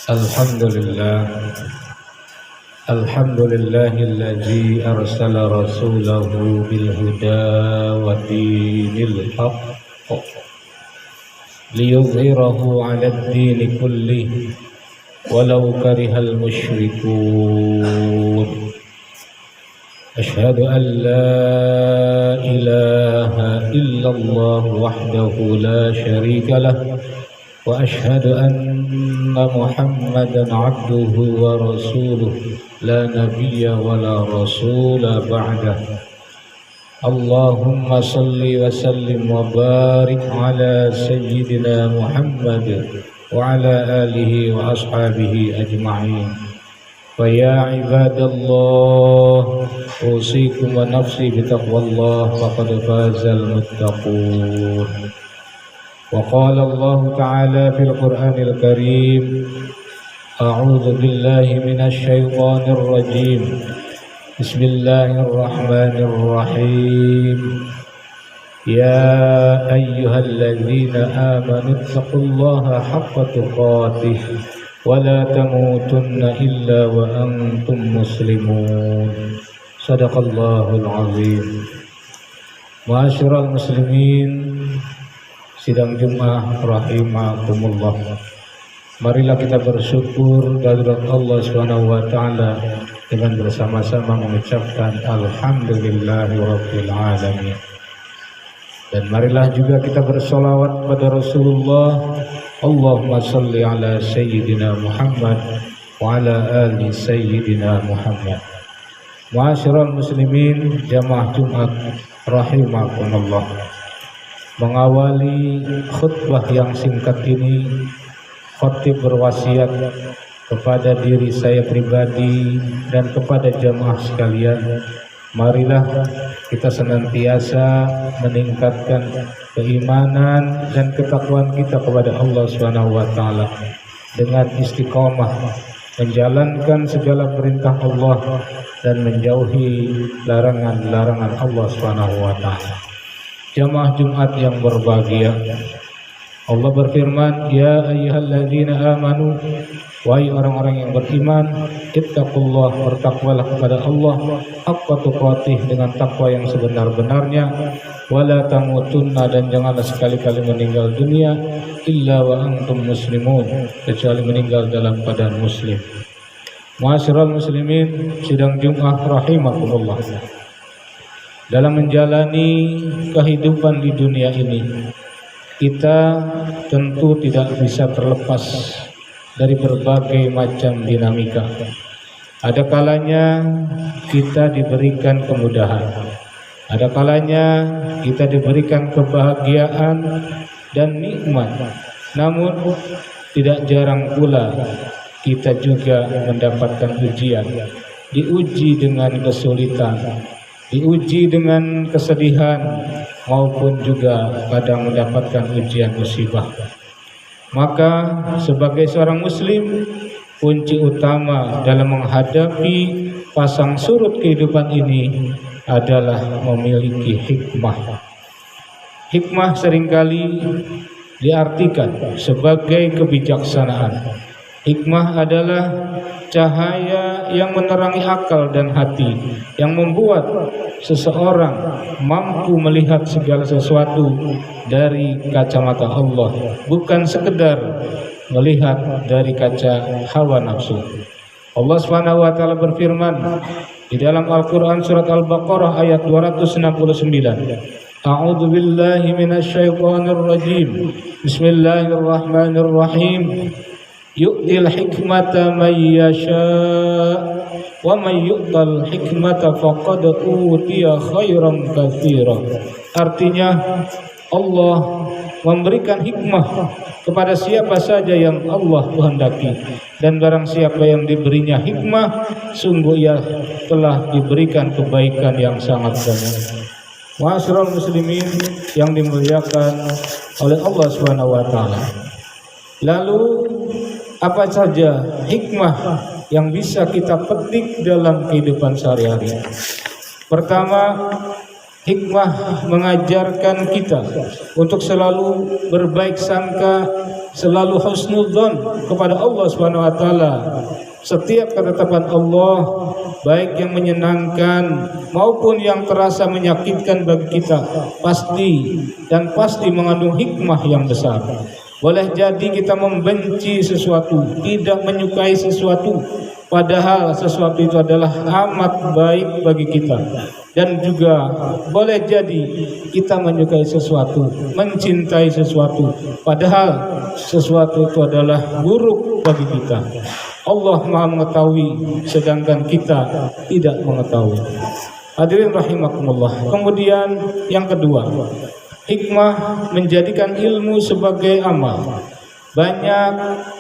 Alhamdulillah Alhamdulillahilladzi arsala rasulahu bil huda wa dinil haqq liyudhhirahu 'alad dini kullih walau karihal musyrikun. Asyhadu an la ilaha illallah wahdahu la syarika lah wa asyhadu anna Muhammadan 'abduhu wa rasuluh la nabiyya wa la rasula ba'dah. Allahumma salli wa sallim wa barik ala sayyidina Muhammad wa ala alihi wa ashabihi ajma'in. Fa ya ibadallah usikum wa nafsi bitaqwallah faqad fazal muttaqun. Wa qala Allah ta'ala fil Qur'anil Karim, a'udzu billahi minasy syaithanir rajim. Bismillahirrahmanirrahim. Ya ayyuhalladzina amanu taqullaha haqqa tuqatih wa la tamutunna illa wa antum muslimun. Shadaqallahul azim. Ma'asyiral muslimin, sidang Jumat rahimakumullah. Marilah kita bersyukur kehadirat Allah Subhanahu wa taala dengan bersama-sama mengucapkan alhamdulillahirabbil alamin. Dan marilah juga kita bersolawat pada Rasulullah. Allahumma salli ala sayyidina Muhammad wa ala ali sayyidina Muhammad. Ma'asyiral muslimin, jamaah Jumat rahimakumullah. Mengawali khutbah yang singkat ini, khatib berwasiat kepada diri saya pribadi dan kepada jamaah sekalian, marilah kita senantiasa meningkatkan keimanan dan ketakwaan kita kepada Allah Subhanahu wa taala dengan istiqomah menjalankan segala perintah Allah dan menjauhi larangan-larangan Allah Subhanahu wa taala. Jamaah Jumat yang berbahagia, Allah berfirman, ya ayyuhalladzina amanu, wahai orang-orang yang beriman, ittaqullah, bertakwalah kepada Allah haqqa tuqatih, dengan takwa yang sebenar-benarnya, wala tamutunna, dan janganlah sekali-kali meninggal dunia illa wa antum muslimun, kecuali meninggal dalam keadaan muslim. Ma'asyiral muslimin, sidang Jumat rahimakumullah. Dalam menjalani kehidupan di dunia ini, kita tentu tidak bisa terlepas dari berbagai macam dinamika. Ada kalanya kita diberikan kemudahan, ada kalanya kita diberikan kebahagiaan dan nikmat. Namun tidak jarang pula kita juga mendapatkan ujian, diuji dengan kesulitan, diuji dengan kesedihan, maupun juga kadang mendapatkan ujian musibah. Maka sebagai seorang muslim, kunci utama dalam menghadapi pasang surut kehidupan ini adalah memiliki hikmah. Hikmah seringkali diartikan sebagai kebijaksanaan. Hikmah adalah cahaya yang menerangi akal dan hati, yang membuat seseorang mampu melihat segala sesuatu dari kacamata Allah, bukan sekedar melihat dari kaca hawa nafsu. Allah Subhanahu wa taala berfirman di dalam Al-Qur'an surat Al-Baqarah ayat 269. A'udzu billahi minasy syaithanir rajim. Bismillahirrahmanirrahim. Yu'til hikmata man yasha' wa man yu'tal hikmata faqad utiya khairan katsira. Artinya, Allah memberikan hikmah kepada siapa saja yang Allah kehendaki, dan barang siapa yang diberinya hikmah, sungguh ia telah diberikan kebaikan yang sangat banyak. Ma'asyiral muslimin yang dimuliakan oleh Allah Subhanahu wa taala. Lalu apa saja hikmah yang bisa kita petik dalam kehidupan sehari-hari? Pertama, hikmah mengajarkan kita untuk selalu berbaik sangka selalu husnudzon kepada Allah Subhanahu wa taala. Setiap ketetapan Allah, baik yang menyenangkan maupun yang terasa menyakitkan bagi kita, pasti mengandung hikmah yang besar. Boleh jadi kita membenci sesuatu, tidak menyukai sesuatu, padahal sesuatu itu adalah amat baik bagi kita. Dan juga boleh jadi kita menyukai sesuatu, mencintai sesuatu, padahal sesuatu itu adalah buruk bagi kita. Allah Maha mengetahui, sedangkan kita tidak mengetahui. Hadirin rahimakumullah. Kemudian yang kedua, hikmah menjadikan ilmu sebagai amal. Banyak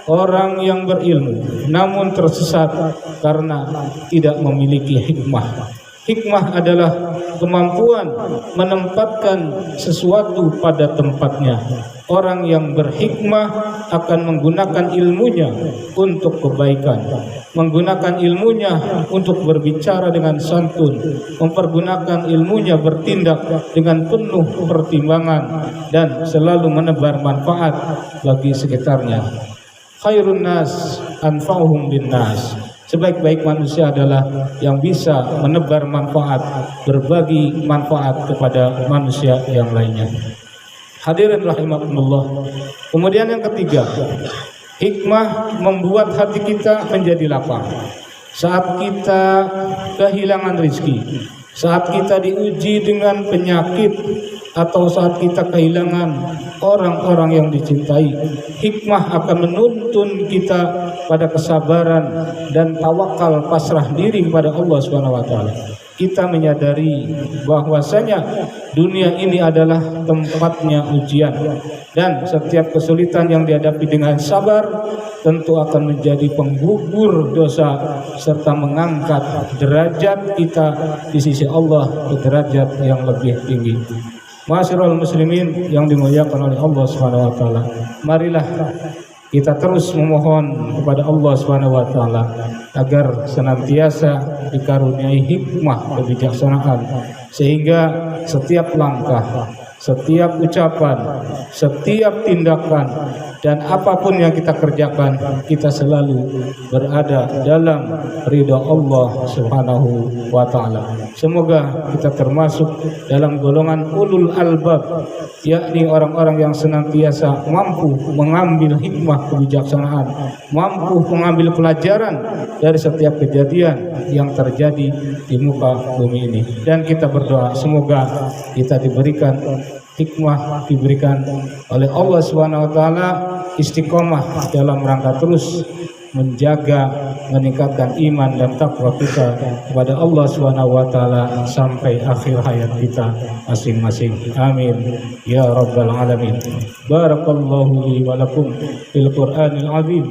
orang yang berilmu namun tersesat karena tidak memiliki hikmah. Hikmah adalah kemampuan menempatkan sesuatu pada tempatnya. Orang yang berhikmah akan menggunakan ilmunya untuk kebaikan, menggunakan ilmunya untuk berbicara dengan santun, mempergunakan ilmunya bertindak dengan penuh pertimbangan, dan selalu menebar manfaat bagi sekitarnya. Khairun nas anfa'uhum linnas. Sebaik-baik manusia adalah yang bisa menebar manfaat, berbagi manfaat kepada manusia yang lainnya. Hadirin rahimakumullah. Kemudian yang ketiga, hikmah membuat hati kita menjadi lapang. Saat kita kehilangan rezeki, saat kita diuji dengan penyakit, atau saat kita kehilangan orang-orang yang dicintai, hikmah akan menuntun kita pada kesabaran dan tawakal, pasrah diri kepada Allah Subhanahu wa taala. Kita menyadari bahwasanya dunia ini adalah tempatnya ujian, dan setiap kesulitan yang dihadapi dengan sabar tentu akan menjadi penggugur dosa serta mengangkat derajat kita di sisi Allah ke derajat yang lebih tinggi. Ma'asyiral muslimin yang dimuliakan oleh Allah Subhanahu wa taala, marilah kita terus memohon kepada Allah Subhanahu wa taala agar senantiasa dikaruniai hikmah kebijaksanaan, sehingga setiap langkah, setiap ucapan, setiap tindakan, dan apapun yang kita kerjakan, kita selalu berada dalam ridha Allah Subhanahu wa taala. Semoga kita termasuk dalam golongan ulul albab, yakni orang-orang yang senantiasa mampu mengambil hikmah kebijaksanaan, mampu mengambil pelajaran dari setiap kejadian yang terjadi di muka bumi ini. Dan kita berdoa semoga kita diberikan hikmah, diberikan oleh Allah Subhanahu wa taala istiqomah dalam rangka terus menjaga, meningkatkan iman dan takwa kita kepada Allah Subhanahu wa taala sampai akhir hayat kita masing-masing. Amin ya rabbal alamin. Barakallahu li wa lakum fil Qur'anil azim.